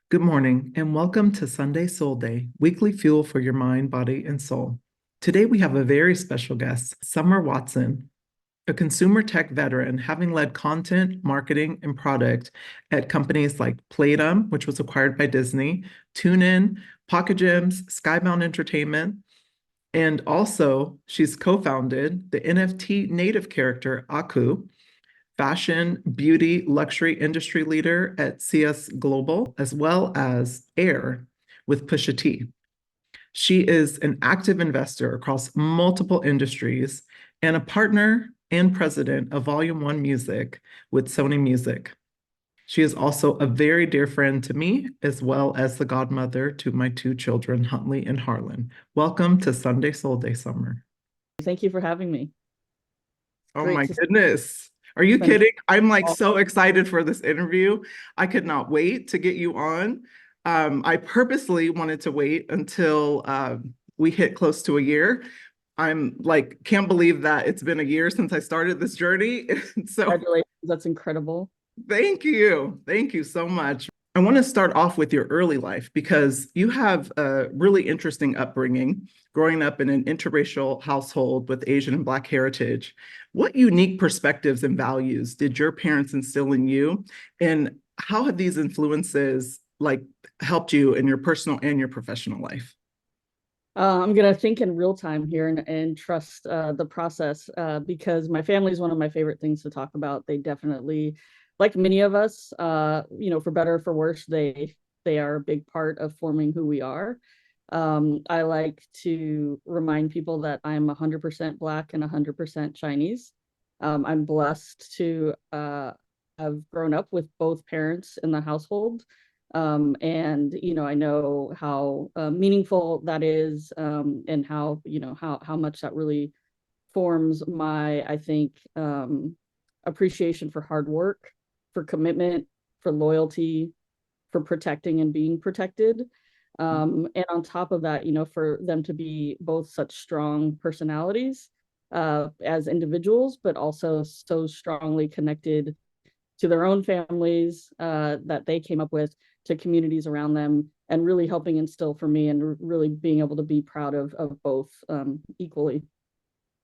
Good morning, and welcome to Sunday Soul Day, weekly fuel for your mind, body, and soul. Today, we have a very special guest, Summer Watson, a consumer tech veteran, having led content, marketing, and product at companies like Playdom, which was acquired by Disney, TuneIn, Pocket Gems, Skybound Entertainment, and also she's co-founded the NFT native character Aku, fashion, beauty, luxury industry leader at CS Global, as well as Air with Pusha T. She is an active investor across multiple industries and a partner and president of Volume 1 Music with Sony Music. She is also a very dear friend to me, as well as the godmother to my two children, Huntley and Harlan. Welcome to Sunday Soul Day, Summer. Thank you for having me. Oh Great my to goodness. Are you spend. kidding? I'm like so excited for this interview. I could not wait to get you on. I purposely wanted to wait until we hit close to a year. I'm like, can't believe that it's been a year since I started this journey. So Congratulations. That's incredible. thank you. Thank you so much. I want to start off with your early life because you have a really interesting upbringing, growing up in an interracial household with Asian and Black heritage. What unique perspectives and values did your parents instill in you? And how have these influences like helped you in your personal and your professional life? I'm going to think in real time here and trust the process because my family is one of my favorite things to talk about. They definitely, like many of us, for better or for worse, they are a big part of forming who we are. I like to remind people that I'm 100% Black and 100% Chinese. I'm blessed to have grown up with both parents in the household. And I know how meaningful that is, and how much that really forms my, I think, appreciation for hard work, for commitment, for loyalty, for protecting and being protected. And on top of that, for them to be both such strong personalities as individuals, but also so strongly connected to their own families that they came up with, to communities around them, and really helping instill for me and really being able to be proud of both equally.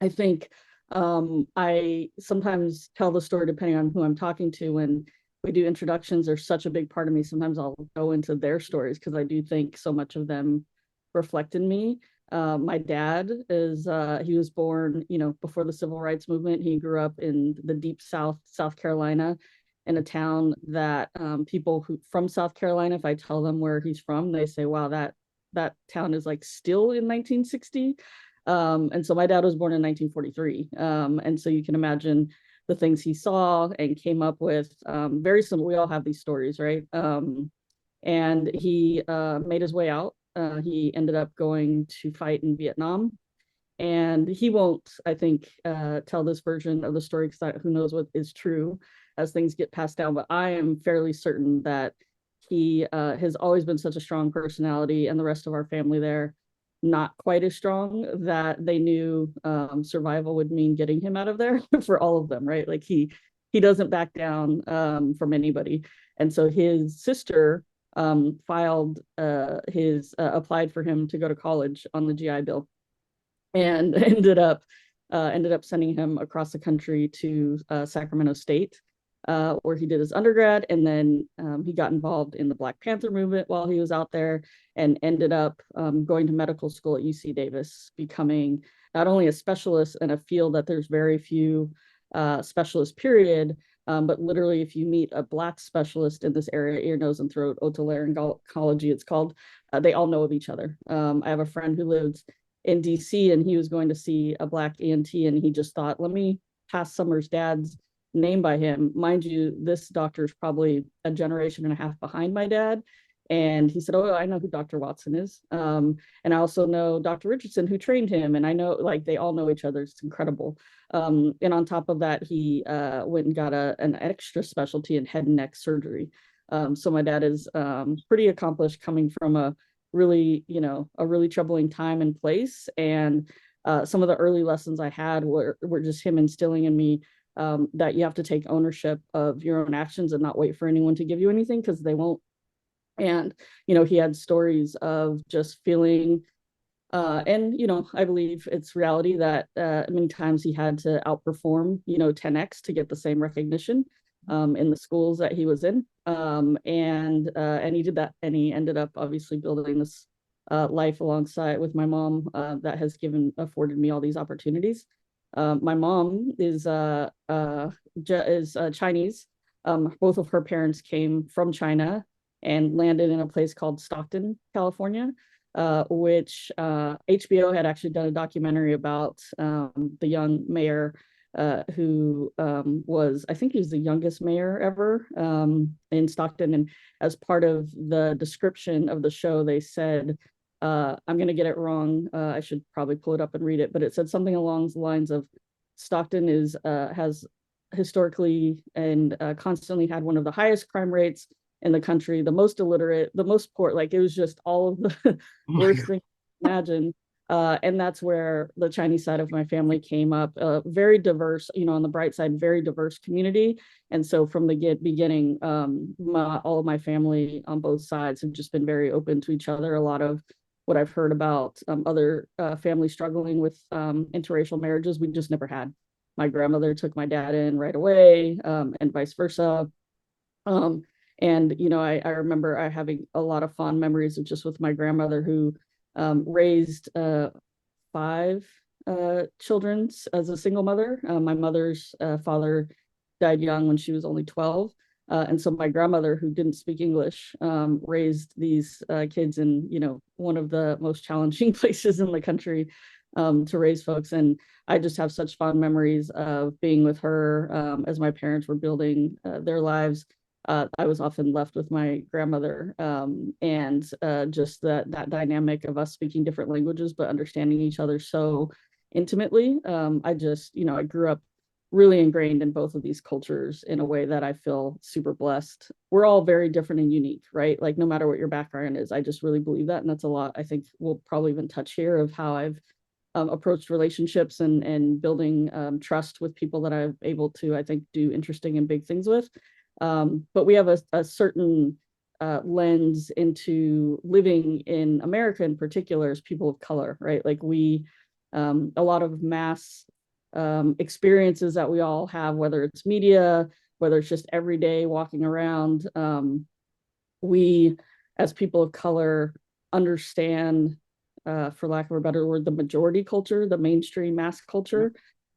I think I sometimes tell the story depending on who I'm talking to. When we do introductions, they're such a big part of me. Sometimes I'll go into their stories because I do think so much of them reflect in me. My dad is, he was born, before the civil rights movement. He grew up in the deep South, South Carolina, in a town that people who from South Carolina, if I tell them where he's from, they say, wow, that town is like still in 1960. And so my dad was born in 1943. And so you can imagine the things he saw and came up with. Very similar. We all have these stories, right? And he made his way out. He ended up going to fight in Vietnam. And he won't, I think, tell this version of the story because who knows what is true as things get passed down. But I am fairly certain that he has always been such a strong personality, and the rest of our family there not quite as strong, that they knew survival would mean getting him out of there for all of them, right? Like he doesn't back down from anybody. And so his sister filed applied for him to go to college on the GI Bill, and ended up sending him across the country to Sacramento State, where he did his undergrad. And then he got involved in the Black Panther movement while he was out there, and ended up going to medical school at UC Davis, becoming not only a specialist in a field that there's very few specialists, period, but literally if you meet a Black specialist in this area, ear, nose, and throat, otolaryngology, it's called, they all know of each other. I have a friend who lives in DC, and he was going to see a Black ENT, and he just thought, let me pass Summer's dad's name by him. Mind you, this doctor is probably a generation and a half behind my dad. And he said, oh, I know who Dr. Watson is. And I also know Dr. Richardson, who trained him. And I know, like, they all know each other. It's incredible. And on top of that, he went and got an extra specialty in head and neck surgery. So my dad is pretty accomplished, coming from a really troubling time and place. And some of the early lessons I had were just him instilling in me that you have to take ownership of your own actions and not wait for anyone to give you anything, because they won't And, he had stories of just feeling, and, I believe it's reality that many times he had to outperform, 10x to get the same recognition in the schools that he was in. And he did that, and he ended up obviously building this life alongside with my mom that has afforded me all these opportunities. My mom is Chinese. Both of her parents came from China and landed in a place called Stockton, California, which HBO had actually done a documentary about the young mayor who I think he was the youngest mayor ever in Stockton. And as part of the description of the show, they said, I'm going to get it wrong. I should probably pull it up and read it, but it said something along the lines of Stockton has historically and constantly had one of the highest crime rates in the country, the most illiterate, the most poor. Like, it was just all of the worst things you imagine. And that's where the Chinese side of my family came up. Very diverse, on the bright side, very diverse community. And so from the beginning, all of my family on both sides have just been very open to each other. A lot of what I've heard about other families struggling with interracial marriages, we just never had. My grandmother took my dad in right away, and vice versa. And, I remember having a lot of fond memories of just with my grandmother, who raised 5 children as a single mother. My mother's father died young when she was only 12. And so my grandmother, who didn't speak English, raised these kids in, one of the most challenging places in the country to raise folks. And I just have such fond memories of being with her as my parents were building their lives. I was often left with my grandmother, and just that dynamic of us speaking different languages but understanding each other so intimately. I grew up really ingrained in both of these cultures in a way that I feel super blessed. We're all very different and unique, right? Like, no matter what your background is, I just really believe that. And that's a lot, I think we'll probably even touch here, of how I've approached relationships and building trust with people that I'm able to, I think, do interesting and big things with. But we have a certain lens into living in America in particular as people of color, right? Like, a lot of mass experiences that we all have, whether it's media, whether it's just every day walking around, we as people of color understand, for lack of a better word, the majority culture, the mainstream mass culture,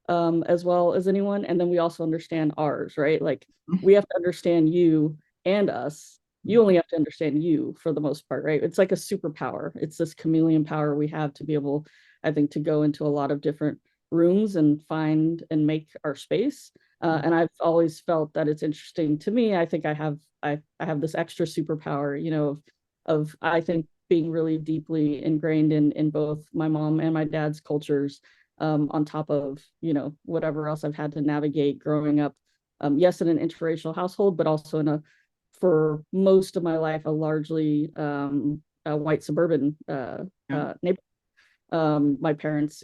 as well as anyone. And then we also understand ours, right? Like, we have to understand you and us. You only have to understand you for the most part, right? It's like a superpower. It's this chameleon power we have to be able, I think, to go into a lot of different rooms and find and make our space. And I've always felt that it's interesting to me. I think I have this extra superpower, of I think being really deeply ingrained in both my mom and my dad's cultures, on top of, whatever else I've had to navigate growing up. Yes, in an interracial household, but also for most of my life, a largely a white suburban neighborhood. My parents,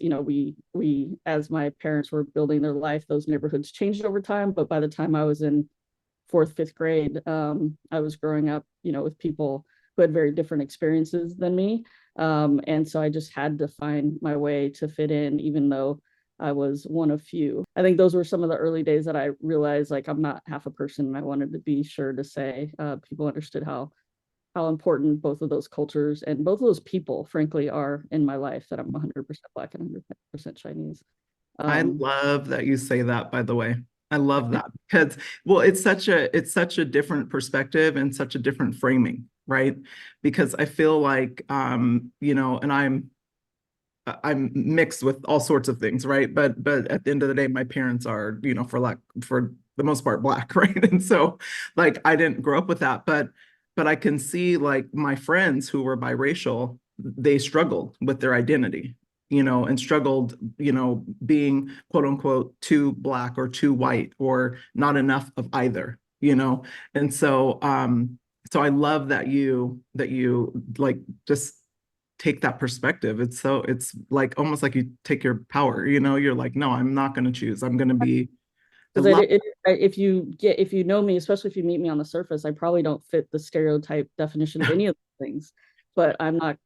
as my parents were building their life, those neighborhoods changed over time. But by the time I was in 4th, 5th grade, I was growing up, with people who had very different experiences than me. And so I just had to find my way to fit in, even though I was one of few. I think those were some of the early days that I realized, like, I'm not half a person. And I wanted to be sure to say people understood how important both of those cultures and both of those people, frankly, are in my life, that I'm 100% Black and 100% Chinese. I love that you say that, by the way. I love that because, well, it's such a different perspective and such a different framing, right? Because I feel like, and I'm mixed with all sorts of things, right? But at the end of the day, my parents are, for the most part, Black, right? And so, like, I didn't grow up with that, but I can see, like, my friends who were biracial, they struggled with their identity, and struggled, being quote unquote too Black or too white or not enough of either. And so I love that you like just take that perspective. It's like almost like you take your power, you're like, no, I'm not going to choose. I'm going to be I Because love if you know me, especially if you meet me on the surface, I probably don't fit the stereotype definition of any of the things. But I'm not.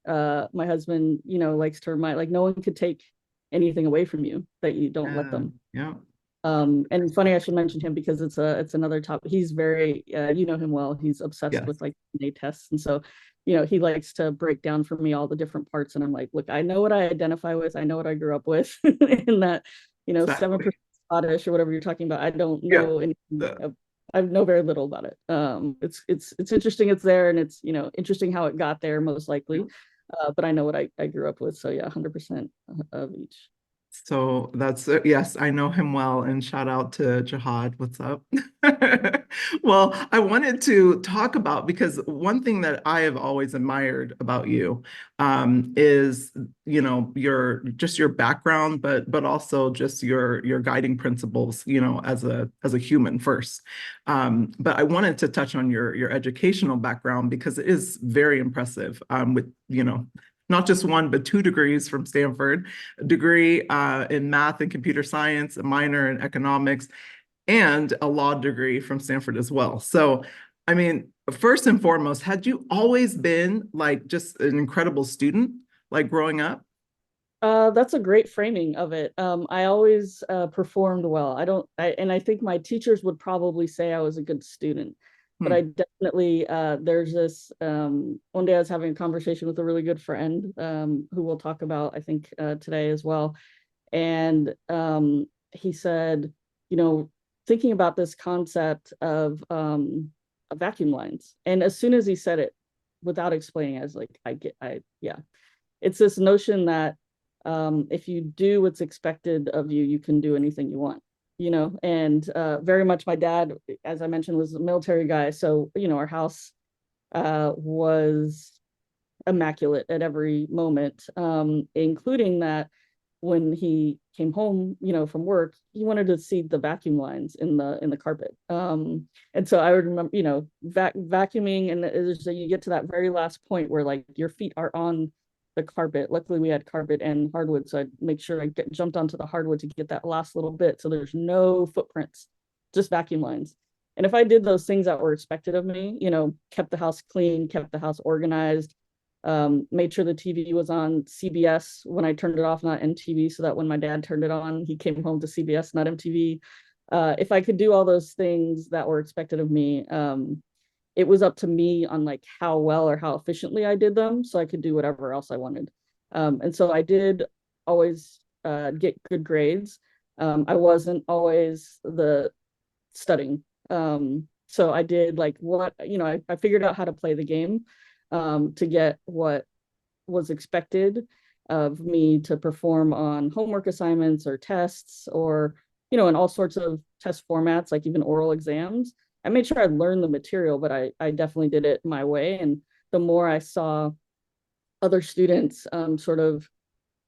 My husband, likes to remind, like, no one could take anything away from you that you don't let yeah, them. yeah, And funny, I should mention him because it's another topic. He's very, you know him well. He's obsessed yes. with like DNA tests, and so he likes to break down for me all the different parts. And I'm like, look, I know what I identify with. I know what I grew up with, in that 7% Exactly. Scottish or whatever you're talking about. I don't Yeah. know anything. Uh, I know very little about it. It's interesting. It's there, and it's interesting how it got there, most yeah. likely. But I know what I grew up with. So yeah, 100% of each. So that's yes, I know him well, and shout out to Jihad. What's up? Well, I wanted to talk about because one thing that I have always admired about you is your background, but also just your guiding principles, as a human first. But I wanted to touch on your educational background because it is very impressive. With not just one but two degrees from Stanford, a degree in math and computer science, a minor in economics, and a law degree from Stanford as well. So, I mean, first and foremost, had you always been like just an incredible student, like growing up? That's a great framing of it. I always performed well. And I think my teachers would probably say I was a good student, but I Hmm. definitely, there's this, one day I was having a conversation with a really good friend, who we'll talk about, I think, today as well. And he said, you know, thinking about this concept of vacuum lines. And as soon as he said it, without explaining, I was like, yeah, it's this notion that if you do what's expected of you, you can do anything you want, and very much my dad, as I mentioned, was a military guy. So, our house was immaculate at every moment, including that when he came home, from work, he wanted to see the vacuum lines in the carpet. And so I would remember, vacuuming, and you get to that very last point where like your feet are on the carpet. Luckily, we had carpet and hardwood, so I'd make sure I jumped onto the hardwood to get that last little bit, so there's no footprints, just vacuum lines. And if I did those things that were expected of me, kept the house clean, kept the house organized, made sure the TV was on CBS when I turned it off, not MTV, so that when my dad turned it on, he came home to CBS, not MTV. If I could do all those things that were expected of me, it was up to me on like how well or how efficiently I did them, so I could do whatever else I wanted. And so I did always get good grades. I wasn't always the studying. So I did like I figured out how to play the game, to get what was expected of me to perform on homework assignments or tests, or in all sorts of test formats, like even oral exams. I made sure I learned the material, but I definitely did it my way. And the more I saw other students, sort of,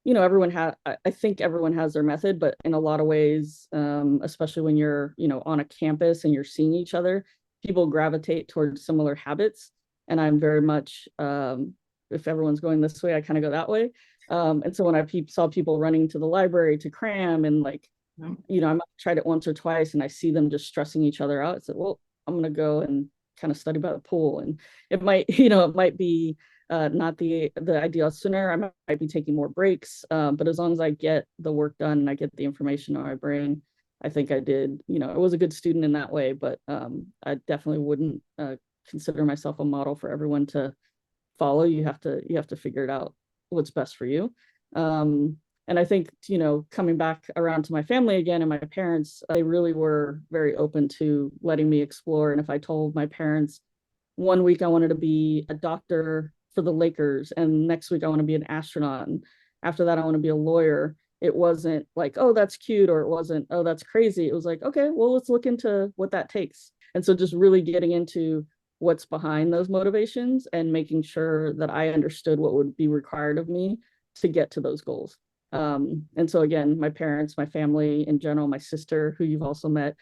everyone had, I think everyone has their method, but in a lot of ways, especially when you're, on a campus and you're seeing each other, people gravitate towards similar habits. And I'm very much, if everyone's going this way, I kind of go that way. And so when I saw people running to the library to cram, and like, Yeah. I might have tried it once or twice, and I see them just stressing each other out, I said, well, I'm going to go and kind of study by the pool. And it might, it might be not the ideal sooner. I might be taking more breaks, but as long as I get the work done and I get the information on my brain, I think I did. I was a good student in that way, but I definitely wouldn't consider myself a model for everyone to follow. You have to figure it out what's best for you. And I think, coming back around to my family again and my parents, they really were very open to letting me explore. And if I told my parents one week I wanted to be a doctor for the Lakers, and next week I want to be an astronaut, and after that I want to be a lawyer, it wasn't like, oh, that's cute, or it wasn't, oh, that's crazy. It was like, okay, well, let's look into what that takes. And so just really getting into what's behind those motivations and making sure that I understood what would be required of me to get to those goals. And so again, my parents, my family in general, my sister, who you've also met,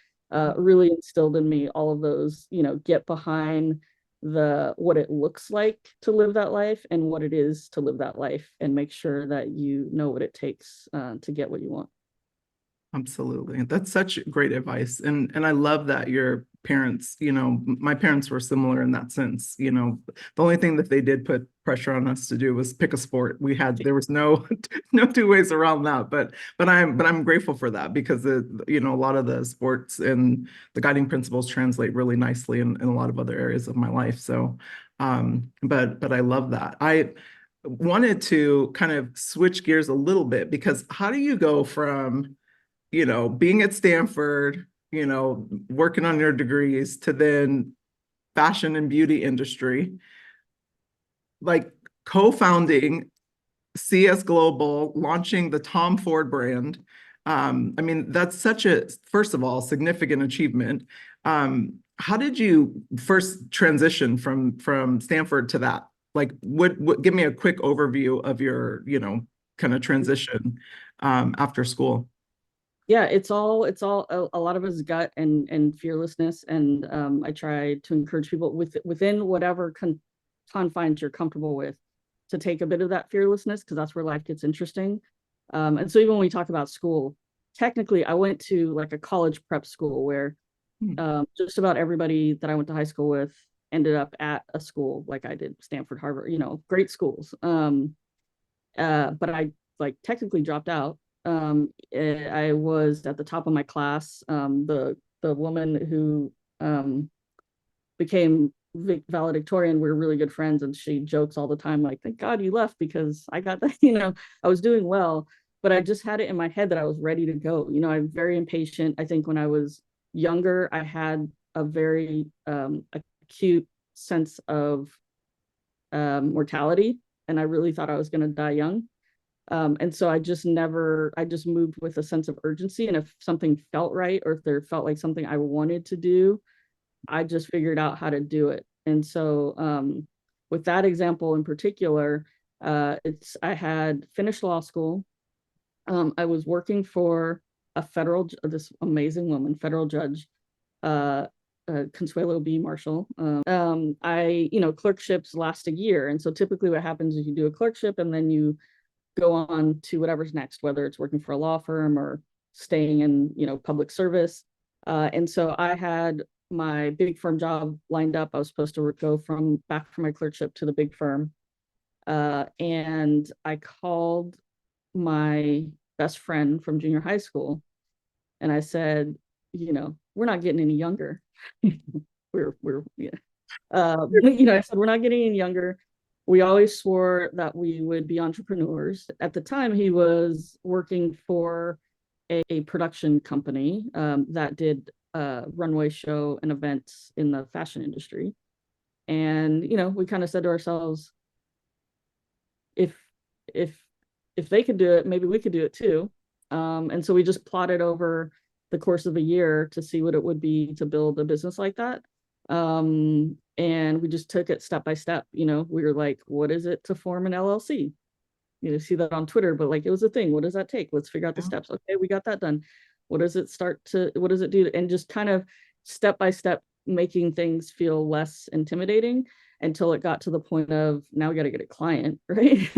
really instilled in me all of those, get behind what it looks like to live that life and what it is to live that life, and make sure that you know what it takes to get what you want. Absolutely. That's such great advice. And I love that your parents, my parents were similar in that sense. The only thing that they did put pressure on us to do was pick a sport. There was no no two ways around that. But I'm grateful for that because a lot of the sports and the guiding principles translate really nicely in a lot of other areas of my life. So but I love that. I wanted to kind of switch gears a little bit because how do you go from being at Stanford, working on your degrees to then fashion and beauty industry, like co-founding CS Global, launching the Tom Ford brand. I mean, that's such a, first of all, significant achievement. How did you first transition from Stanford to that? Like, what give me a quick overview of your, kind of transition after school. Yeah, it's all a lot of it is gut and fearlessness, and I try to encourage people within whatever confines you're comfortable with to take a bit of that fearlessness, because that's where life gets interesting. And so even when we talk about school, technically I went to like a college prep school where Hmm. just about everybody that I went to high school with ended up at a school like I did, Stanford, Harvard, great schools. But I like technically dropped out. I was at the top of my class. The woman who became valedictorian, we were really good friends, and she jokes all the time, like, "Thank God you left because I got that." I was doing well, but I just had it in my head that I was ready to go. I'm very impatient. I think when I was younger, I had a very acute sense of mortality, and I really thought I was going to die young. And so I just moved with a sense of urgency. And if something felt right, or if there felt like something I wanted to do, I just figured out how to do it. And so, with that example in particular, I had finished law school. I was working for this amazing woman, federal judge, uh, Consuelo B. Marshall. Clerkships last a year. And so typically what happens is you do a clerkship and then you go on to whatever's next, whether it's working for a law firm or staying in, public service. And so I had my big firm job lined up. I was supposed to go back from my clerkship to the big firm. And I called my best friend from junior high school and I said, we're not getting any younger. Yeah. I said, we're not getting any younger. We always swore that we would be entrepreneurs. At the time, he was working for a production company that did runway show and events in the fashion industry. And, we kind of said to ourselves, if if if they could do it, maybe we could do it too. And so we just plotted over the course of a year to see what it would be to build a business like that. And we just took it step by step. We were like, what is it to form an LLC? See that on Twitter, but like it was a thing. What does that take? Let's figure out the steps. Okay, we got that done. What does it do? And just kind of step by step making things feel less intimidating until it got to the point of now we got to get a client, right?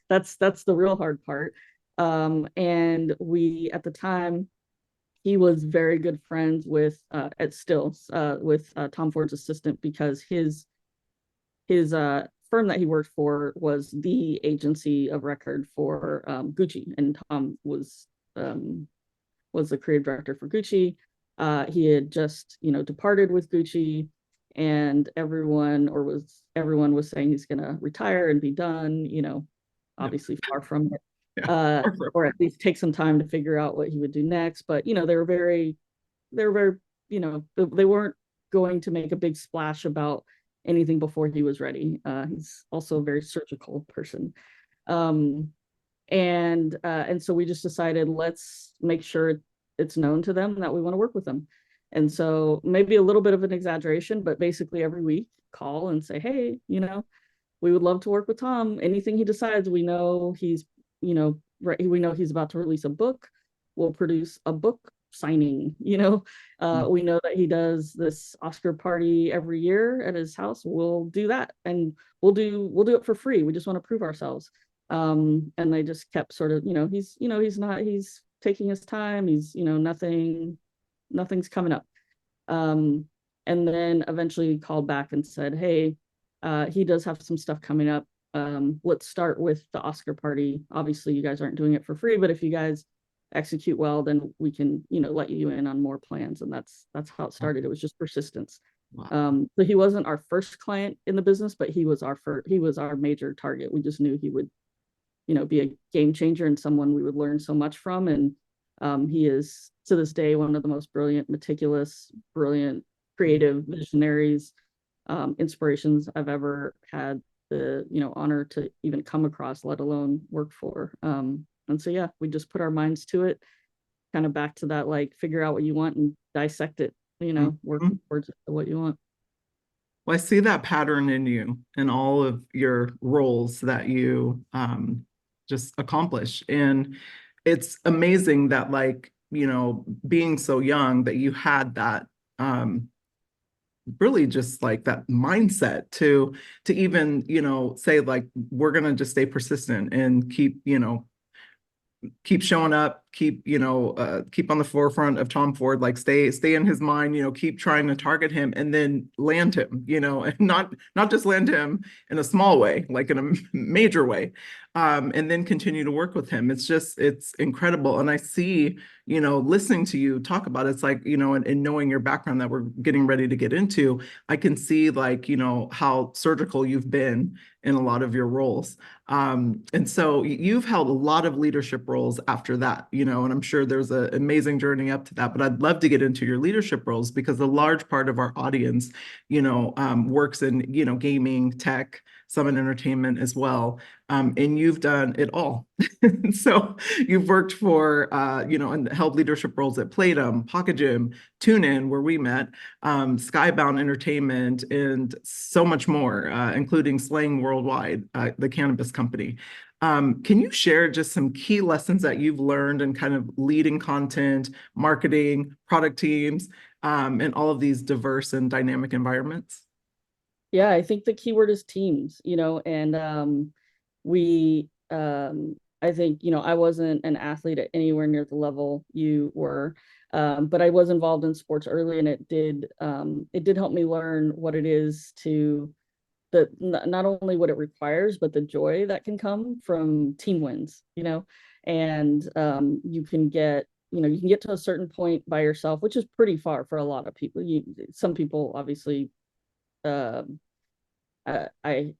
That's the real hard part. And we at the time, he was very good friends with Tom Ford's assistant, because his firm that he worked for was the agency of record for Gucci, and Tom was the creative director for Gucci. He had just departed with Gucci, and everyone was saying he's going to retire and be done. Obviously far from it. Or at least take some time to figure out what he would do next. But they were very, they weren't going to make a big splash about anything before he was ready. He's also a very surgical person. And so we just decided, let's make sure it's known to them that we want to work with them. And so maybe a little bit of an exaggeration, but basically every week call and say, hey, we would love to work with Tom. Anything he decides, we know we know he's about to release a book. We'll produce a book signing. We know that he does this Oscar party every year at his house. We'll do that, and we'll do it for free. We just want to prove ourselves. And they just kept sort of, he's taking his time. He's, nothing's coming up. And then eventually he called back and said, hey, he does have some stuff coming up. Let's start with the Oscar party. Obviously, you guys aren't doing it for free, but if you guys execute well, then we can, let you in on more plans. And that's how it started. It was just persistence. Wow. So he wasn't our first client in the business, but he was our major target. We just knew he would, be a game changer and someone we would learn so much from. And he is to this day one of the most brilliant, meticulous, brilliant, creative visionaries, inspirations I've ever had the honor to even come across, let alone work for. And so yeah, we just put our minds to it, kind of back to that, like, figure out what you want and dissect it, work towards what you want. Well, I see that pattern in you in all of your roles that you just accomplish. And it's amazing that, like, being so young, that you had that really just like that mindset to even, say, like, we're gonna just stay persistent and keep showing up, keep keep on the forefront of Tom Ford, like stay in his mind, keep trying to target him and then land him, and not just land him in a small way, like in a major way, and then continue to work with him. It's incredible. And I see, listening to you talk about it, it's like, and knowing your background that we're getting ready to get into, I can see, like, how surgical you've been in a lot of your roles. And so you've held a lot of leadership roles after that, and I'm sure there's an amazing journey up to that. But I'd love to get into your leadership roles, because a large part of our audience, works in, gaming, tech, some in entertainment as well. And you've done it all. So you've worked for, and held leadership roles at Playdom, Pocket Gym, TuneIn, where we met, Skybound Entertainment, and so much more, including Slang Worldwide, the cannabis company. Can you share just some key lessons that you've learned in kind of leading content, marketing, product teams, in all of these diverse and dynamic environments? Yeah, I think the keyword is teams, and we I think, I wasn't an athlete at anywhere near the level you were, but I was involved in sports early, and it did help me learn what it is to not only what it requires, but the joy that can come from team wins, and you can get to a certain point by yourself, which is pretty far for a lot of people. Some people obviously, um, I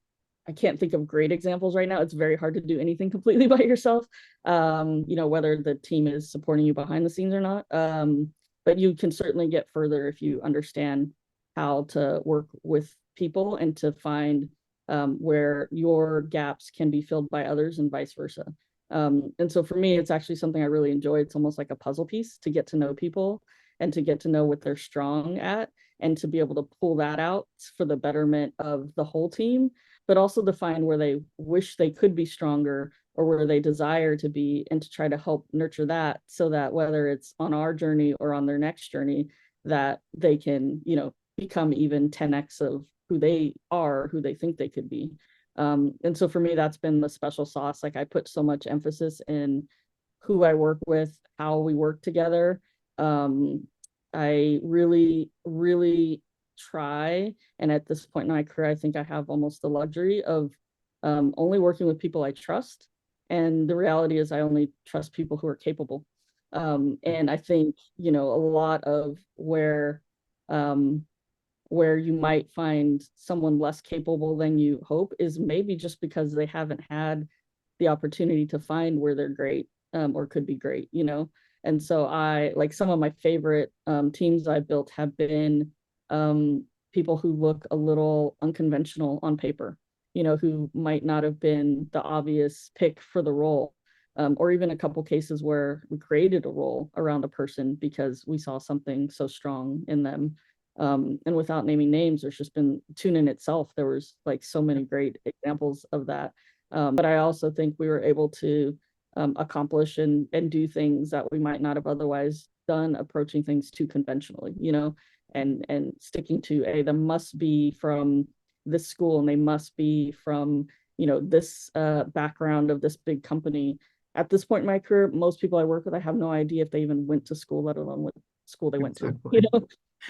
can't think of great examples right now. It's very hard to do anything completely by yourself, whether the team is supporting you behind the scenes or not. But you can certainly get further if you understand how to work with people and to find where your gaps can be filled by others and vice versa. And so for me, it's actually something I really enjoy. It's almost like a puzzle piece to get to know people and to get to know what they're strong at, and to be able to pull that out for the betterment of the whole team, but also to find where they wish they could be stronger or where they desire to be, and to try to help nurture that, so that whether it's on our journey or on their next journey, that they can, become even 10x of who they are, who they think they could be. And so for me, that's been the special sauce. Like, I put so much emphasis in who I work with, how we work together. I really, really try. And at this point in my career, I think I have almost the luxury of only working with people I trust. And the reality is, I only trust people who are capable. And I think, a lot of where you might find someone less capable than you hope is maybe just because they haven't had the opportunity to find where they're great, or could be great, And so I, like, some of my favorite teams I've built have been people who look a little unconventional on paper, who might not have been the obvious pick for the role. Or even a couple cases where we created a role around a person because we saw something so strong in them. And without naming names, there's just been TuneIn itself. There was like so many great examples of that. But I also think we were able to accomplish and do things that we might not have otherwise done, approaching things too conventionally, and sticking to, they must be from this school and they must be from, this background of this big company. at this point in my career, most people I work with, I have no idea if they even went to school, let alone what school they went to, Exactly.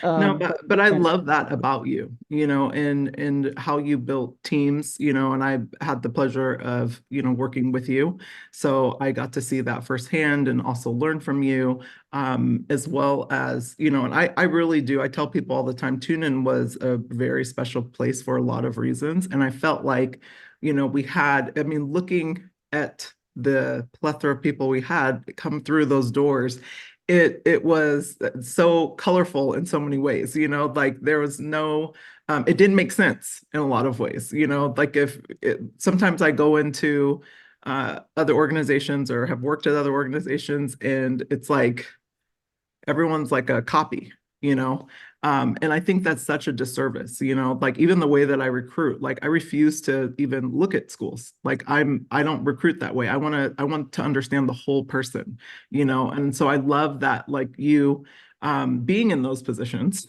No, But but I love that about you, and how you built teams, and I had the pleasure of, working with you. So I got to see that firsthand and also learn from you, as well as, and I really do. I tell people all the time, TuneIn was a very special place for a lot of reasons. And I felt like, we had, I mean, looking at the plethora of people we had come through those doors, it was so colorful in so many ways, like there was no it didn't make sense in a lot of ways, like if sometimes I go into other organizations or have worked at other organizations, and it's like everyone's like a copy, you know? And I think that's such a disservice, like even the way that I recruit, like I refuse to even look at schools. Like I don't recruit that way. I want to understand the whole person, And so I love that, like you being in those positions,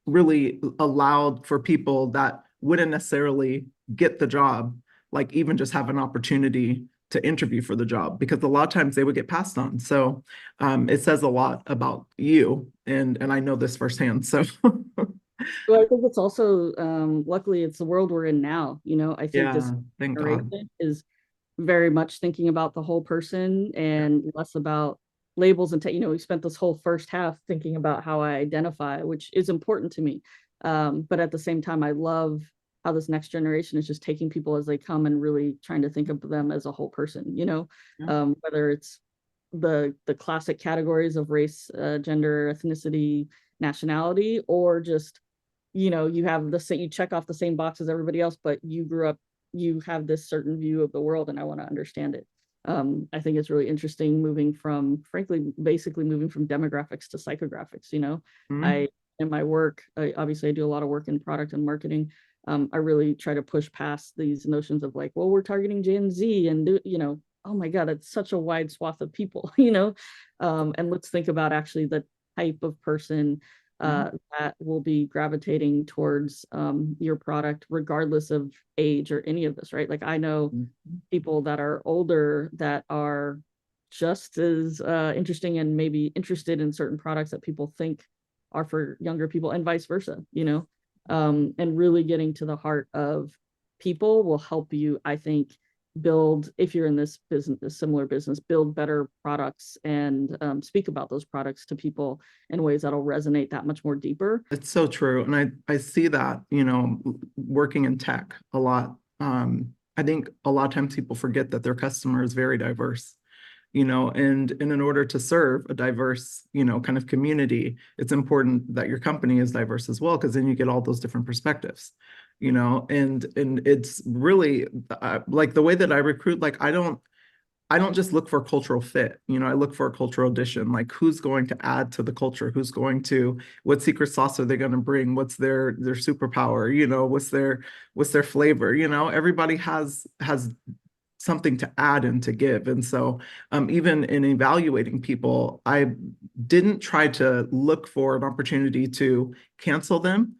really allowed for people that wouldn't necessarily get the job, like even just have an opportunity to interview for the job, because a lot of times they would get passed on. So it says a lot about you, and I know this firsthand. So Well, I think it's also, luckily, it's the world we're in now. I think this yeah, thank God. generation is very much thinking about the whole person and less about labels and we spent this whole first half thinking about how I identify, which is important to me. But at the same time, I love how this next generation is just taking people as they come and really trying to think of them as a whole person, Yeah. whether it's the classic categories of race, gender, ethnicity, nationality, or just you have you check off the same box as everybody else, but you grew up, you have this certain view of the world, and I want to understand it. I think it's really interesting moving from, frankly, basically moving from demographics to psychographics. Mhm. I in my work, obviously I do a lot of work in product and marketing. I really try to push past these notions of like, well, we're targeting Gen Z and oh my God, it's such a wide swath of people, and let's think about actually the type of person Yeah. that will be gravitating towards your product, regardless of age or any of this, right? Like I know Mhm. people that are older that are just as interesting and maybe interested in certain products that people think are for younger people, and vice versa, and really getting to the heart of people will help you, I think, build, if you're in this business, a similar business, build better products and speak about those products to people in ways that'll resonate that much more deeper. It's so true. And I see that, working in tech a lot. I think a lot of times people forget that their customer is very diverse, and in order to serve a diverse, kind of community, it's important that your company is diverse as well, because then you get all those different perspectives, and it's really like the way that I recruit, like I don't just look for cultural fit. I look for a cultural addition, like who's going to add to the culture, what secret sauce are they going to bring? What's their superpower? What's their flavor? Everybody has something to add and to give. And so even in evaluating people, I didn't try to look for an opportunity to cancel them,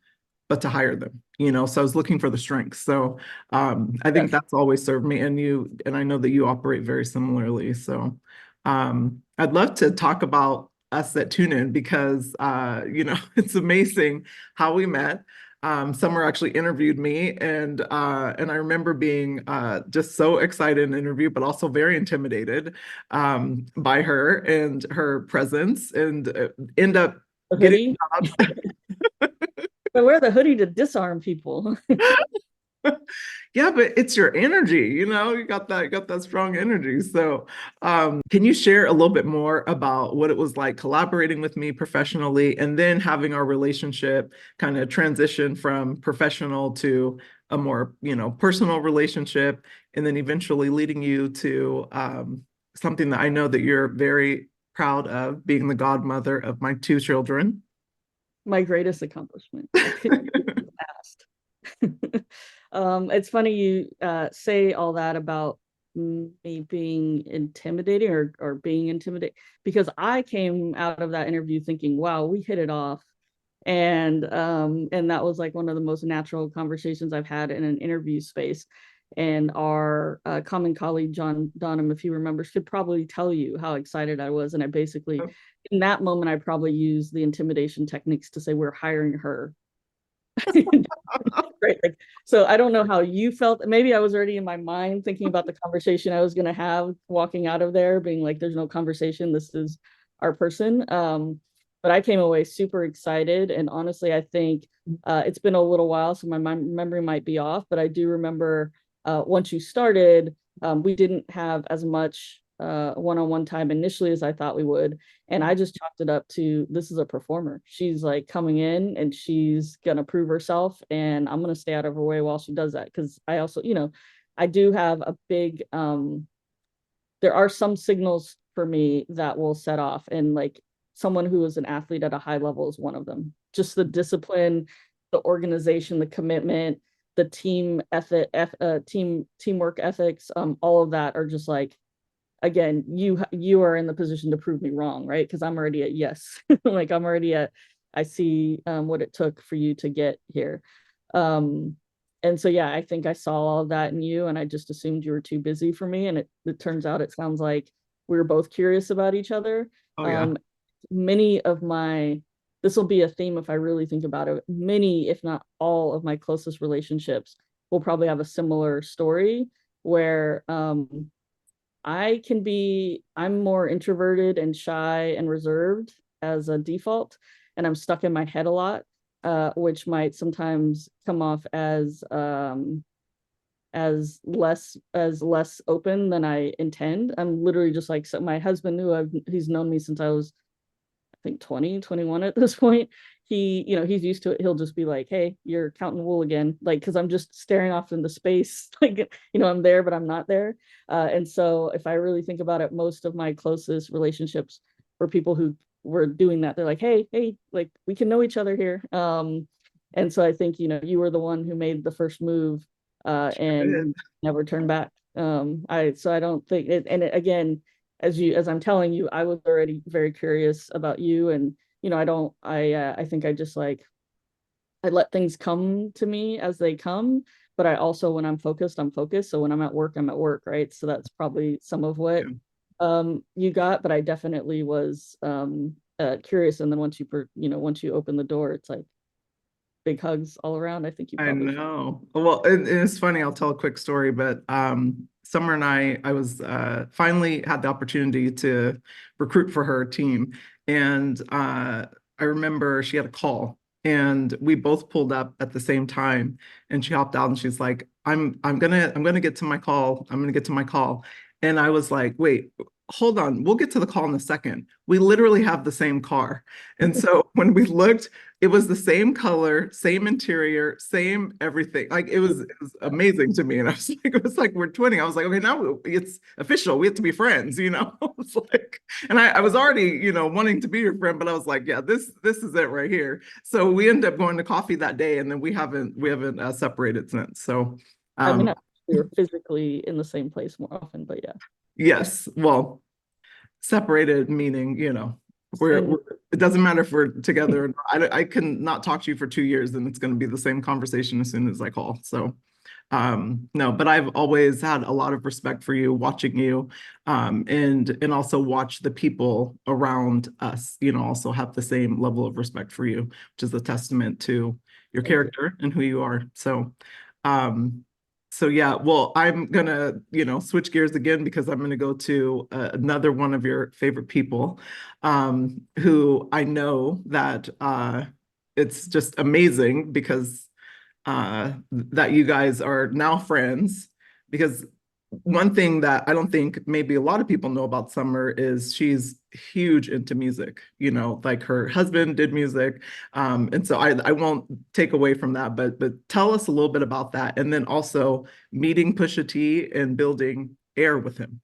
but to hire them. So I was looking for the strengths. So I think Yes. that's always served me, and I know that you operate very similarly. So I'd love to talk about us at TuneIn, because it's amazing how we met. Summer actually interviewed me, and I remember being just so excited in the interview, but also very intimidated by her and her presence, and end up The getting hoodie. a job. I wear the hoodie to disarm people. Yeah, but it's your energy, you got that strong energy. So, can you share a little bit more about what it was like collaborating with me professionally, and then having our relationship kind of transition from professional to a more, personal relationship, and then eventually leading you to something that I know that you're very proud of, being the godmother of my two children. My greatest accomplishment. I couldn't be asked. It's funny you say all that about me being intimidating or being intimidated, because I came out of that interview thinking, wow, we hit it off. And that was like one of the most natural conversations I've had in an interview space. And our common colleague, John Donham, if he remembers, could probably tell you how excited I was. And I basically, in that moment, I probably used the intimidation techniques to say, we're hiring her. Right. Like, so I don't know how you felt. Maybe I was already in my mind thinking about the conversation I was going to have walking out of there, being like, there's no conversation. This is our person. But I came away super excited. And honestly, I think it's been a little while, so my memory might be off, but I do remember once you started, we didn't have as much one-on-one time initially as I thought we would. And I just chalked it up to, this is a performer. She's like coming in and she's gonna prove herself, and I'm gonna stay out of her way while she does that. Because I also, I do have a big there are some signals for me that will set off, and like someone who is an athlete at a high level is one of them. Just the discipline, the organization, the commitment, the team ethic, teamwork ethics, all of that are just like, again, you are in the position to prove me wrong, right? Because I'm already at yes. Like I'm already at, I see what it took for you to get here. And so yeah, I think I saw all of that in you, and I just assumed you were too busy for me. And it turns out it sounds like we were both curious about each other. Oh yeah. Many of my, this will be a theme if I really think about it, many, if not all of my closest relationships will probably have a similar story where I'm more introverted and shy and reserved as a default, and I'm stuck in my head a lot, which might sometimes come off as less open than I intend. I'm literally just like, so my husband, he's known me since I was, I think 20, 21 at this point. He's used to it. He'll just be like, hey, you're counting wool again. Like, cause I'm just staring off into space. Like, I'm there, but I'm not there. And so if I really think about it, most of my closest relationships were people who were doing that. They're like, hey, like we can know each other here. And so I think, you were the one who made the first move, and never turned back. I don't think it, and it, again, as I'm telling you, I was already very curious about you. And I think I just like, I let things come to me as they come, but I also, when I'm focused, I'm focused. So when I'm at work, I'm at work, right? So that's probably some of what you got, but I definitely was curious. And then once you open the door, it's like big hugs all around. I think you I probably know. Well, it's funny. I'll tell a quick story, but Summer and I was finally had the opportunity to recruit for her team, and I remember she had a call, and we both pulled up at the same time, and she hopped out, and she's like, "I'm gonna get to my call. I'm gonna get to my call," and I was like, "Wait." Hold on, we'll get to the call in a second. We literally have the same car. And so when we looked, it was the same color, same interior, same everything. Like it was amazing to me. And I was like, it was like we're twinning. I was like, okay, now it's official. We have to be friends, you know? It's like, and I was already, wanting to be your friend, but I was like, yeah, this is it right here. So we ended up going to coffee that day, and then we haven't separated since. So I mean, um we were physically in the same place more often, but yeah. yes, well, separated meaning, And it doesn't matter if we're together or not. I can not talk to you for 2 years and it's going to be the same conversation as soon as I call. So no, but I've always had a lot of respect for you, watching you, and also watch the people around us, also have the same level of respect for you, which is a testament to your thank you. character and who you are. Um, so yeah, well, I'm gonna, switch gears again because I'm gonna go to another one of your favorite people, who I know that it's just amazing because that you guys are now friends. Because one thing that I don't think maybe a lot of people know about Summer is she's huge into music, like her husband did music. And so I won't take away from that, but tell us a little bit about that. And then also meeting Pusha T and building Air with him.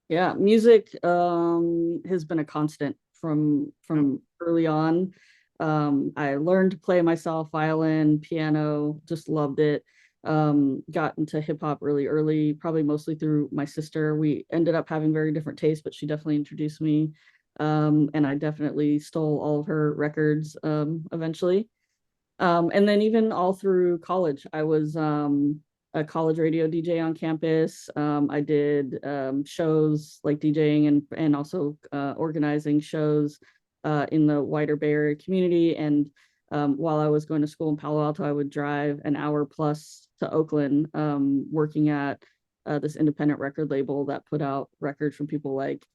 Yeah, music has been a constant from early on. I learned to play myself, violin, piano, just loved it. Got into hip hop really early, probably mostly through my sister. We ended up having very different tastes, but she definitely introduced me. And I definitely stole all of her records eventually. And then even all through college, I was a college radio DJ on campus. I did shows like DJing and also organizing shows in the wider Bay Area community. And while I was going to school in Palo Alto, I would drive an hour plus to Oakland, working at this independent record label that put out records from people like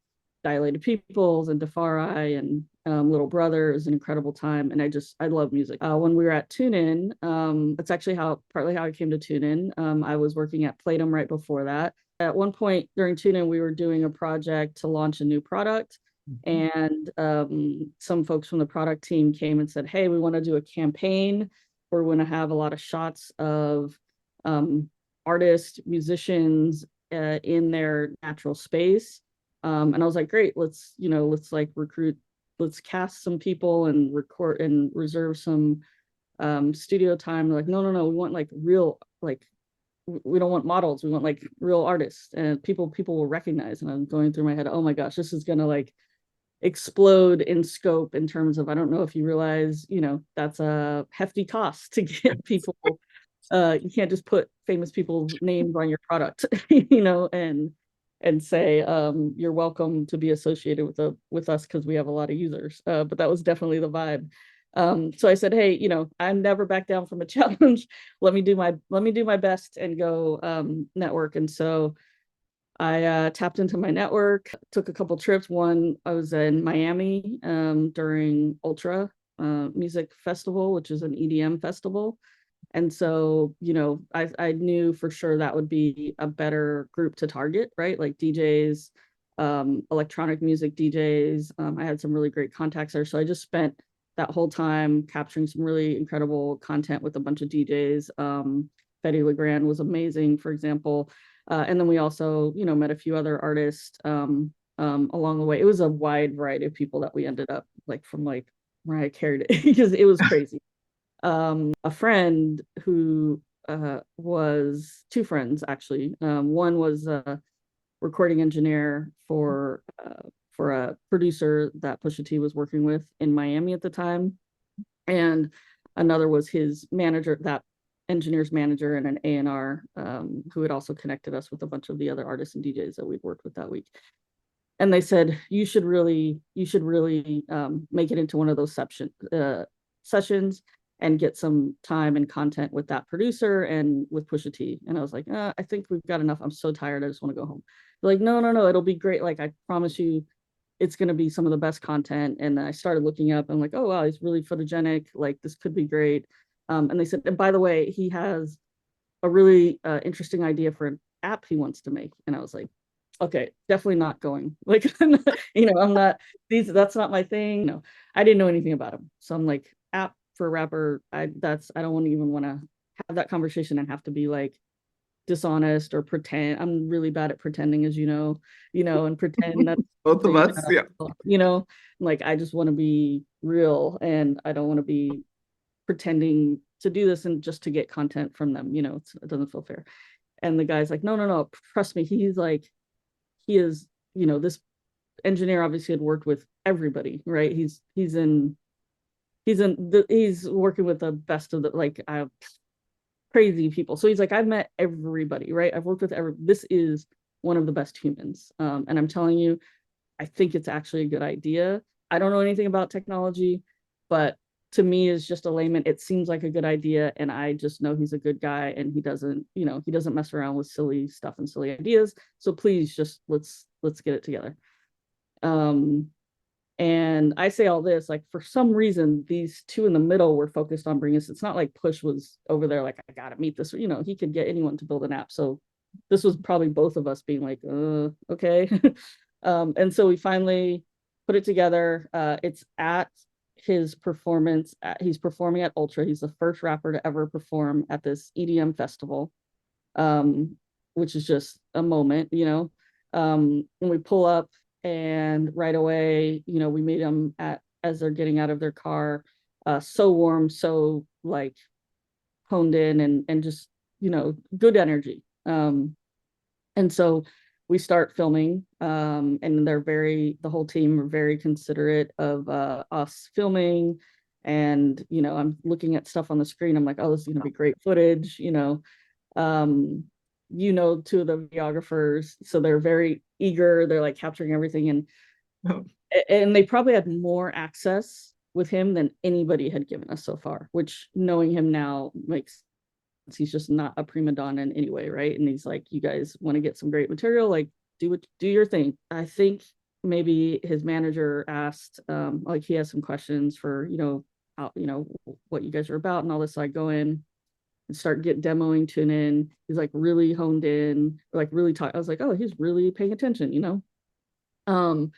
Dilated Peoples and Defari and Little Brother. It was an incredible time, and I love music. When we were at TuneIn, that's actually partly how I came to TuneIn. I was working at Playdom right before that. At one point during TuneIn, we were doing a project to launch a new product, and some folks from the product team came and said, "Hey, we want to do a campaign. We're going to have a lot of shots of artists, musicians in their natural space." And I was like, great, let's like let's cast some people and record and reserve some studio time. They're like, no, we want like real, like, we don't want models, we want like real artists and people will recognize. And I'm going through my head, oh my gosh, this is gonna like explode in scope in terms of, I don't know if you realize, that's a hefty cost to get people. You can't just put famous people's names on your product, and say you're welcome to be associated with us because we have a lot of users. But that was definitely the vibe. So I said, hey, I'm never back down from a challenge. Let me do my best and go network. And so I tapped into my network, took a couple trips. One, I was in Miami during Ultra Music Festival, which is an EDM festival. And so, I knew for sure that would be a better group to target, right? Like DJs, electronic music DJs. I had some really great contacts there. So I just spent that whole time capturing some really incredible content with a bunch of DJs. Fetty Legrand was amazing, for example. And then we also, met a few other artists along the way. It was a wide variety of people that we ended up from Mariah Carey because it was crazy. A friend who was two friends actually. One was a recording engineer for a producer that Pusha T was working with in Miami at the time, and another was his manager, that engineer's manager, and an A&R who had also connected us with a bunch of the other artists and DJs that we'd worked with that week. And they said, you should really make it into one of those sessions and get some time and content with that producer and with Pusha T. And I was like, I think we've got enough. I'm so tired. I just want to go home. They're like, no, it'll be great. Like, I promise you, it's going to be some of the best content. And then I started looking up and I'm like, oh, wow, he's really photogenic. Like, this could be great. And they said, and by the way, he has a really interesting idea for an app he wants to make. And I was like, okay, definitely not going. Like, I'm not, that's not my thing. No, I didn't know anything about him. So I'm like, app for a rapper, I don't even want to have that conversation and have to be like dishonest or pretend. I'm really bad at pretending, as and pretend that both of us, yeah. Like, I just want to be real, and I don't want to be pretending to do this and just to get content from them. It doesn't feel fair. And the guy's like, no, trust me. He is, this engineer obviously had worked with everybody, right? He's working with the best of the crazy people. So he's like, I've met everybody, right? I've worked with this is one of the best humans. And I'm telling you, I think it's actually a good idea. I don't know anything about technology, but to me, as just a layman, it seems like a good idea. And I just know he's a good guy, and he doesn't mess around with silly stuff and silly ideas. So please just let's get it together. And I say all this, like, for some reason, these two in the middle were focused on bringing us. It's not like Push was over there like, I got to meet this. He could get anyone to build an app. So this was probably both of us being like, okay. And so we finally put it together. It's at his performance. He's performing at Ultra. He's the first rapper to ever perform at this EDM festival, which is just a moment, when we pull up. And right away, we meet them as they're getting out of their car, so warm, so like honed in and just, good energy. And so we start filming, and the whole team are very considerate of us filming. And, I'm looking at stuff on the screen. I'm like, oh, this is going to be great footage, You know, two of the videographers, so they're very eager. They're like capturing everything, Oh, and they probably had more access with him than anybody had given us so far, which knowing him now makes he's just not a prima donna in any way, right? And he's like, you guys want to get some great material, like do your thing. I think maybe his manager asked, like he has some questions for, how, what you guys are about and all this. So I go in and start demoing TuneIn. He's like really honed in, like really talk. I was like, oh, he's really paying attention. Um,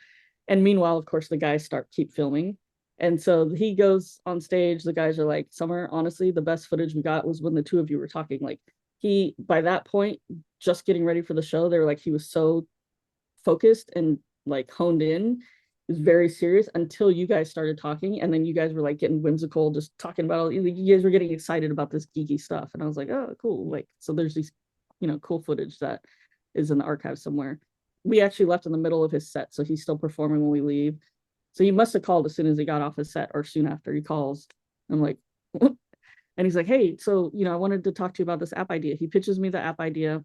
and meanwhile, of course, the guys keep filming. And so he goes on stage. The guys are like, Summer, honestly, the best footage we got was when the two of you were talking. Like he, by that point, just getting ready for the show, they were like, he was so focused and like honed in. It was very serious until you guys started talking. And then you guys were like getting whimsical, just talking about, you guys were getting excited about this geeky stuff. And I was like, oh, cool. Like, so there's these, cool footage that is in the archive somewhere. We actually left in the middle of his set, so he's still performing when we leave. So he must have called as soon as he got off his set or soon after he calls. I'm like, what? And he's like, hey, so, I wanted to talk to you about this app idea. He pitches me the app idea.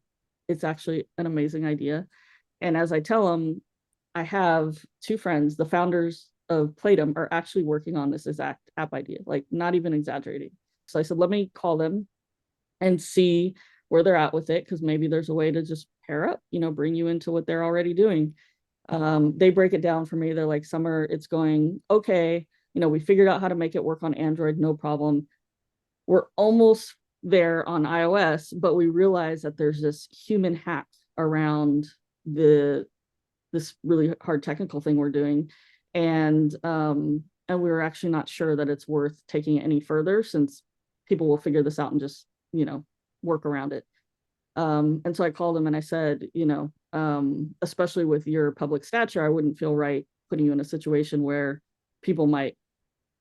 It's actually an amazing idea. And as I tell him, I have two friends, the founders of Playdom, are actually working on this exact app idea, like not even exaggerating. So I said, let me call them and see where they're at with it, because maybe there's a way to just pair up, bring you into what they're already doing. They break it down for me. They're like, Summer, it's going okay. We figured out how to make it work on Android, no problem. We're almost there on iOS, but we realize that there's this human hack around this really hard technical thing we're doing. And we were actually not sure that it's worth taking it any further, since people will figure this out and just, work around it. And so I called him and I said, especially with your public stature, I wouldn't feel right putting you in a situation where people might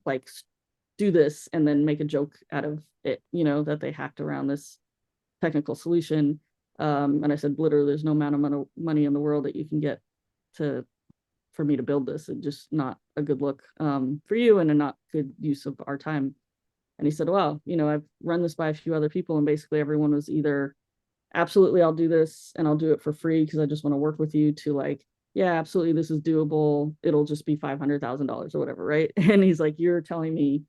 like do this and then make a joke out of it, that they hacked around this technical solution. And I said, literally, there's no amount of money in the world that you can get for me to build this. It's just not a good look for you and a not good use of our time. And he said, well, I've run this by a few other people, and basically everyone was either absolutely, I'll do this and I'll do it for free because I just want to work with you, to like, yeah, absolutely, this is doable. It'll just be $500,000 or whatever, right? And he's like, you're telling me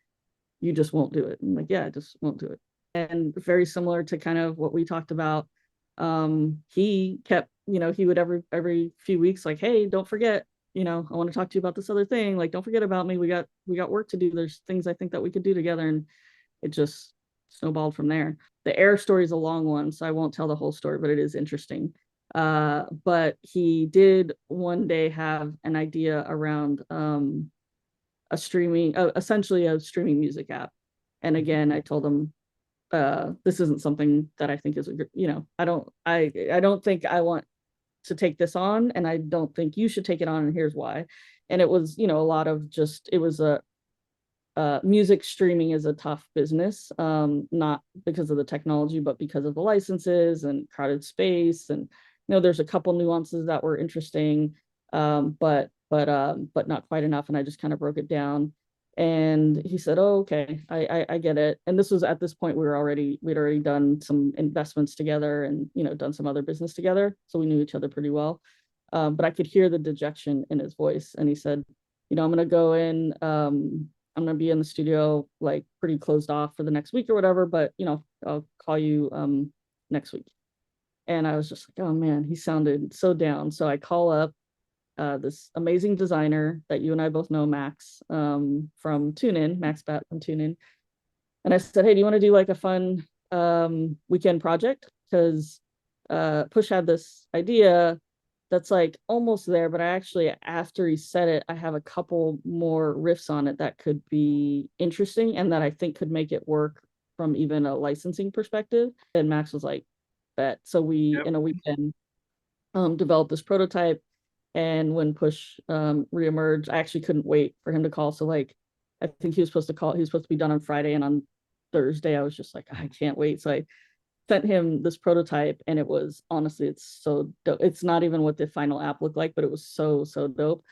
you just won't do it. I'm like, yeah, I just won't do it. And very similar to kind of what we talked about, he kept, he would every few weeks, like, hey, don't forget, I want to talk to you about this other thing. Like, don't forget about me. We got work to do. There's things I think that we could do together. And it just snowballed from there. The Air story is a long one, so I won't tell the whole story, but it is interesting. But he did one day have an idea around essentially a streaming music app. And again, I told him, this isn't something that I think is I don't think I want to take this on, and I don't think you should take it on, and here's why. And it was, a lot of just, it was music streaming is a tough business, not because of the technology, but because of the licenses and crowded space. And there's a couple nuances that were interesting, but not quite enough. And I just kind of broke it down. And he said, oh, okay, I get it. And this was at this point we'd already done some investments together and done some other business together, so we knew each other pretty well. But I could hear the dejection in his voice, and he said, I'm gonna go in. I'm gonna be in the studio like pretty closed off for the next week or whatever, but I'll call you next week. And I was just like, oh man, he sounded so down. So I call up this amazing designer that you and I both know, Max, from TuneIn, Max Bat from TuneIn. And I said, hey, do you want to do like a fun weekend project? Because Push had this idea that's like almost there, but I actually, after he said it, I have a couple more riffs on it that could be interesting and that I think could make it work from even a licensing perspective. And Max was like, bet. So we, in a weekend, developed this prototype. And when Push reemerged, I actually couldn't wait for him to call. So like, I think he was supposed to be done on Friday, and on Thursday, I was just like, I can't wait. So I sent him this prototype, and it was, honestly, it's so dope. It's not even what the final app looked like, but it was so dope.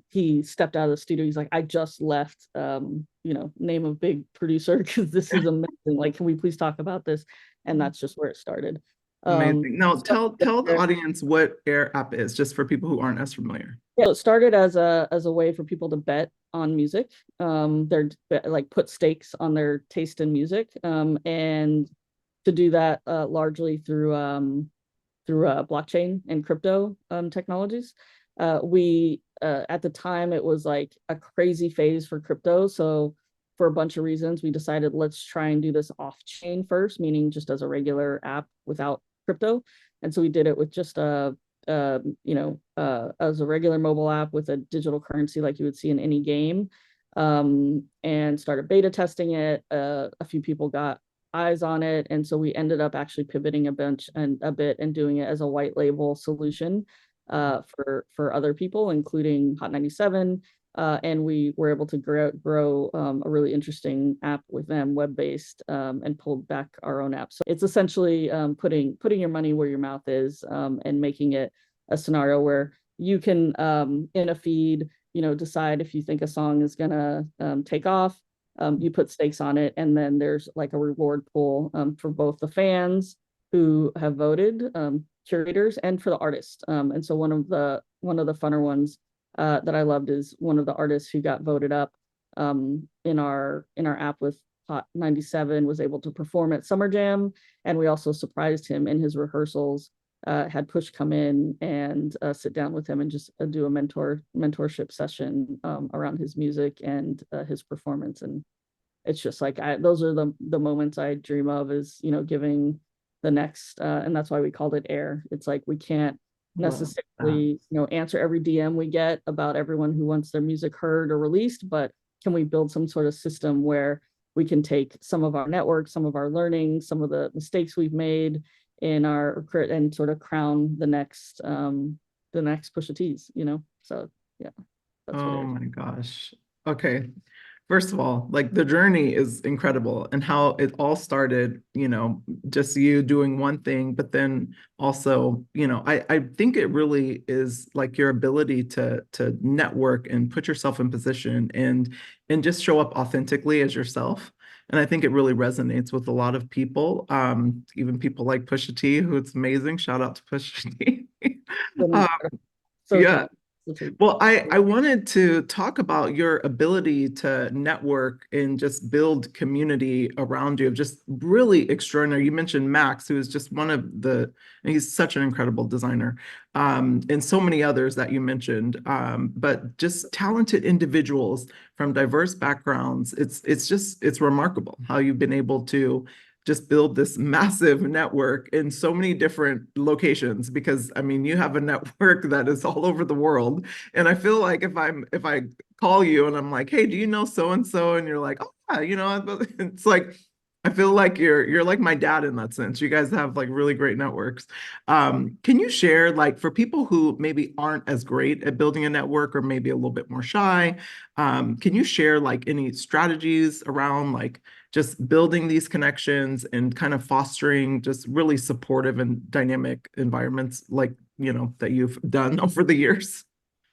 He stepped out of the studio. He's like, I just left, name of big producer, because this is amazing. Like, can we please talk about this? and that's just where it started. Amazing. Now So tell the audience what Air app is, just for people who aren't as familiar. yeah, so it started as a way for people to bet on music. They're like put stakes on their taste in music, and to do that largely through blockchain and crypto technologies. We at the time it was like a crazy phase for crypto, so for a bunch of reasons we decided let's try and do this off chain first, meaning just as a regular app without crypto. And so we did it with just as a regular mobile app with a digital currency like you would see in any game, and started beta testing it. A few people got eyes on it, and so we ended up actually pivoting a bit and doing it as a white label solution for other people, including Hot 97. And we were able to grow a really interesting app with them, web-based, and pulled back our own app. So it's essentially putting your money where your mouth is, and making it a scenario where you can, in a feed, decide if you think a song is gonna take off. You put stakes on it, and then there's like a reward pool for both the fans who have voted, curators, and for the artist. And so one of the funner ones that I loved is one of the artists who got voted up in our app with Hot 97 was able to perform at Summer Jam, and we also surprised him in his rehearsals. Had Push come in and sit down with him and just do a mentorship session around his music and his performance. And it's just like those are the moments I dream of, is giving the next, and that's why we called it Air. It's like we can't necessarily answer every DM we get about everyone who wants their music heard or released, but can we build some sort of system where we can take some of our network, some of our learning, some of the mistakes we've made in our and sort of crown the next Pusha T's, So yeah, that's what it is. Oh my gosh. Okay. First of all, like the journey is incredible, and how it all started, just you doing one thing, but then also, I think it really is like your ability to network and put yourself in position and just show up authentically as yourself. And I think it really resonates with a lot of people, even people like Pusha T, who it's amazing. Shout out to Pusha T. Um, So yeah. talented. Such a Well, I wanted to talk about your ability to network and just build community around you, just really extraordinary. You mentioned Max, who is just he's such an incredible designer, and so many others that you mentioned, but just talented individuals from diverse backgrounds. It's remarkable how you've been able to just build this massive network in so many different locations, because I mean you have a network that is all over the world. And I feel like if I call you and I'm like, hey, do you know so and so, and you're like, oh yeah, it's like I feel like you're like my dad in that sense. You guys have like really great networks. Can you share, like, for people who maybe aren't as great at building a network or maybe a little bit more shy, can you share like any strategies around like just building these connections and kind of fostering just really supportive and dynamic environments, like, that you've done over the years?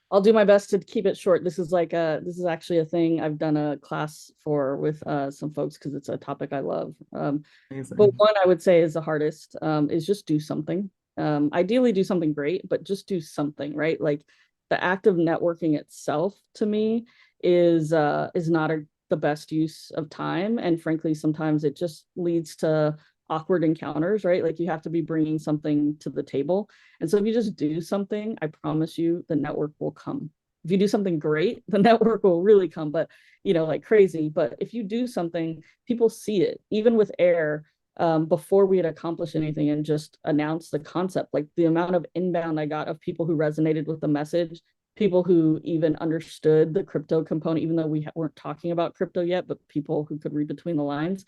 I'll do my best to keep it short. This is actually a thing I've done a class for with some folks because it's a topic I love. But Amazing. one I would say is the hardest, is just do something. Ideally do something great, but just do something, right? Like the act of networking itself to me is not the best use of time. And frankly, sometimes it just leads to awkward encounters, right? Like you have to be bringing something to the table. And so if you just do something, I promise you the network will come. If you do something great, the network will really come, but like crazy. But if you do something, people see it. Even with Air, before we had accomplished anything and just announced the concept, like the amount of inbound I got of people who resonated with the message, people who even understood the crypto component, even though we weren't talking about crypto yet, but people who could read between the lines.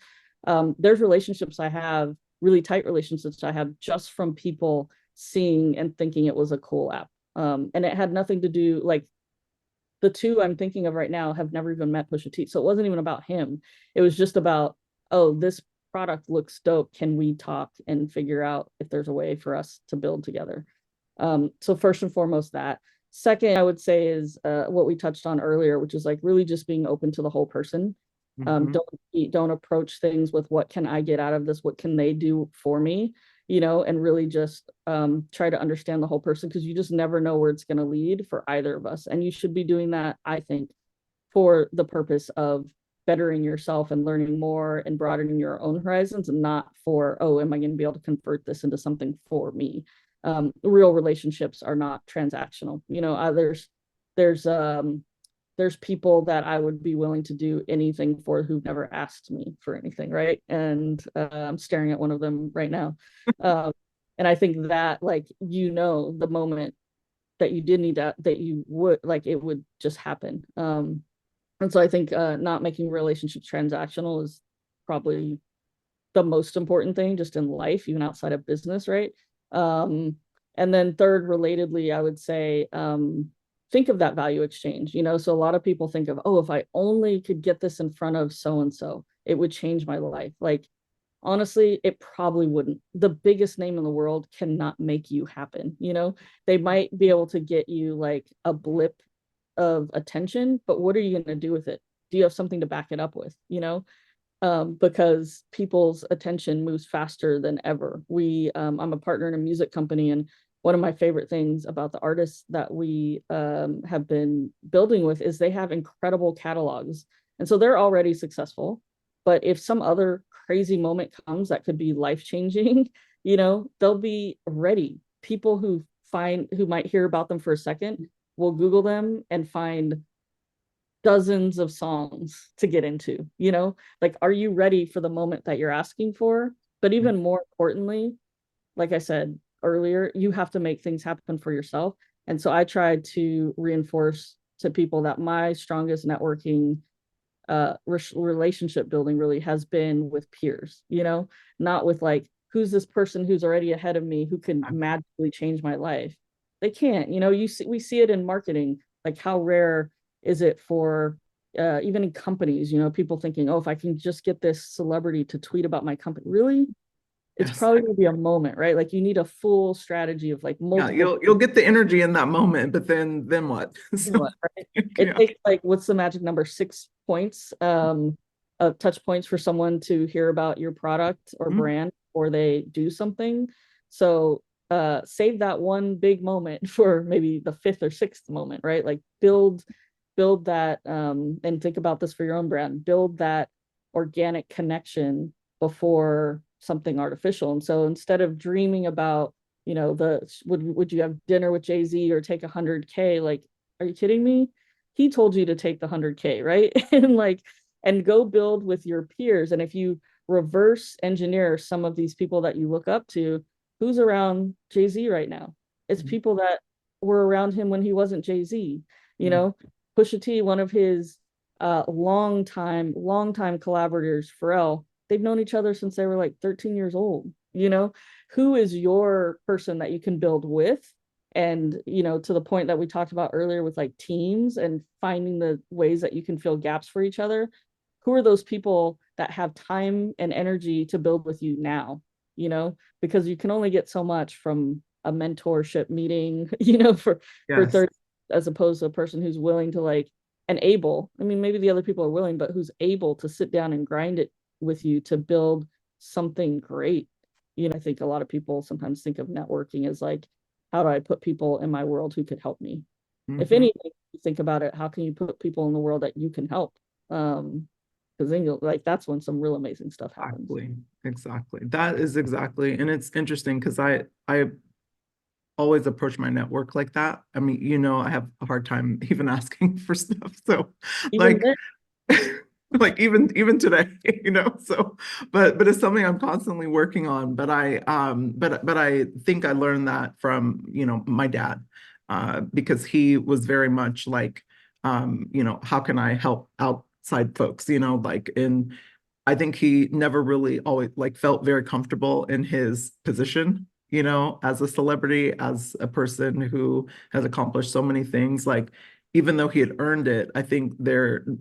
There's relationships I have, really tight relationships I have just from people seeing and thinking it was a cool app. And it had nothing to do, like the two I'm thinking of right now have never even met Pusha T. So it wasn't even about him. It was just about, oh, this product looks dope. Can we talk and figure out if there's a way for us to build together? So first and foremost that. Second, I would say is what we touched on earlier, which is like really just being open to the whole person. Mhm. Don't approach things with what can I get out of this? What can they do for me? And really just try to understand the whole person, because you just never know where it's going to lead for either of us. And you should be doing that, I think, for the purpose of bettering yourself and learning more and broadening your own horizons, and not for, oh, am I going to be able to convert this into something for me? Real relationships are not transactional. There's there's people that I would be willing to do anything for who've never asked me for anything, right? And I'm staring at one of them right now. And I think that, like, the moment that you did need that you would, like, it would just happen. And so I think not making relationships transactional is probably the most important thing just in life, even outside of business, right? Um, and then third, relatedly, I would say, think of that value exchange. So a lot of people think of, oh, if I only could get this in front of so and so, it would change my life. Like, honestly, it probably wouldn't. The biggest name in the world cannot make you happen. They might be able to get you like a blip of attention, but what are you going to do with it? Do you have something to back it up with? Because people's attention moves faster than ever. I'm a partner in a music company, and one of my favorite things about the artists that we have been building with is they have incredible catalogs. And so they're already successful. But if some other crazy moment comes that could be life-changing, they'll be ready. People who might hear about them for a second will Google them and find dozens of songs to get into. Like, are you ready for the moment that you're asking for? But even more importantly, like I said earlier, you have to make things happen for yourself. And so I try to reinforce to people that my strongest networking relationship building really has been with peers, not with like, who's this person who's already ahead of me who can magically change my life. They can't. We see it in marketing. Like, how rare is it for even in companies, people thinking, oh, if I can just get this celebrity to tweet about my company. Really? It's Yes. probably going to be a moment, right? Like, you need a full strategy of like Yeah, multiple. you'll get the energy in that moment, but then what? So, What, right? It yeah. takes, like, what's the magic number? 6 points of touch points for someone to hear about your product or Mhm. brand, or they do something. So save that one big moment for maybe the fifth or sixth moment, right? Like, build that, and think about this for your own brand. Build that organic connection before something artificial. And so instead of dreaming about, would you have dinner with Jay-Z or take 100K? Like, are you kidding me? He told you to take the 100K, right? And go build with your peers. And if you reverse engineer some of these people that you look up to, who's around Jay-Z right now? It's people that were around him when he wasn't Jay-Z. Pusha T, one of his long time collaborators, Pharrell, they've known each other since they were like 13 years old. Who is your person that you can build with? And to the point that we talked about earlier with like teams and finding the ways that you can fill gaps for each other, who are those people that have time and energy to build with you now? Because you can only get so much from a mentorship meeting, for Yes. 30, as opposed to a person who's willing to, like, and able, I mean, maybe the other people are willing, but who's able to sit down and grind it with you to build something great. I think a lot of people sometimes think of networking as like, how do I put people in my world who could help me? If Mhm. anything, you think about it, how can you put people in the world that you can help? Because then you'll, like, that's when some real amazing stuff happens. Exactly. Exactly. That is exactly. And it's interesting because I always approach my network like that. I mean, I have a hard time even asking for stuff. So Even like then, like even today, so but it's something I'm constantly working on. But I think I learned that from, my dad, because he was very much like, how can I help outside folks, like in I think he never really always like felt very comfortable in his position, as a celebrity, as a person who has accomplished so many things. Like, even though he had earned it, I think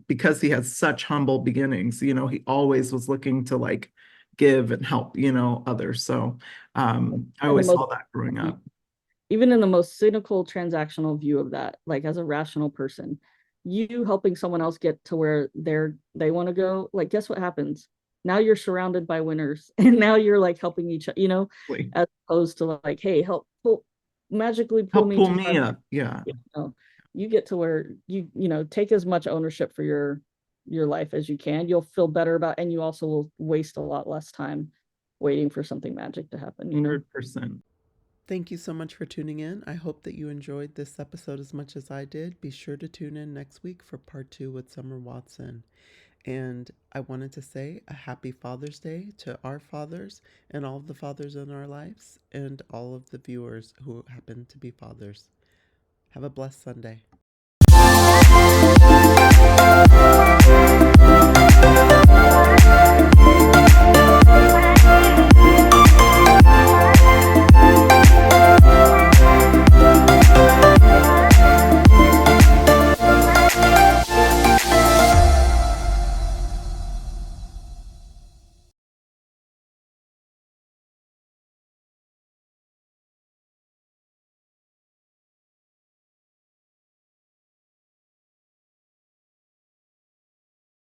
because he has such humble beginnings, he always was looking to like give and help, others. So I in the always most saw that growing up. even in the most cynical transactional view of that, like, as a rational person, you helping someone else get to where they want to go, like, guess what happens? Now you're surrounded by winners, and now you're like helping each other, Like, as opposed to like, hey, magically pull help me pull to me where up. Yeah. you get to where take as much ownership for your life as you can. You'll feel better about, and you also will waste a lot less time waiting for something magic to happen. 100%. Thank you so much for tuning in. I hope that you enjoyed this episode as much as I did. Be sure to tune in next week for part 2 with Summer Watson. And I wanted to say a happy Father's Day to our fathers and all of the fathers in our lives and all of the viewers who happen to be fathers. Have a blessed Sunday.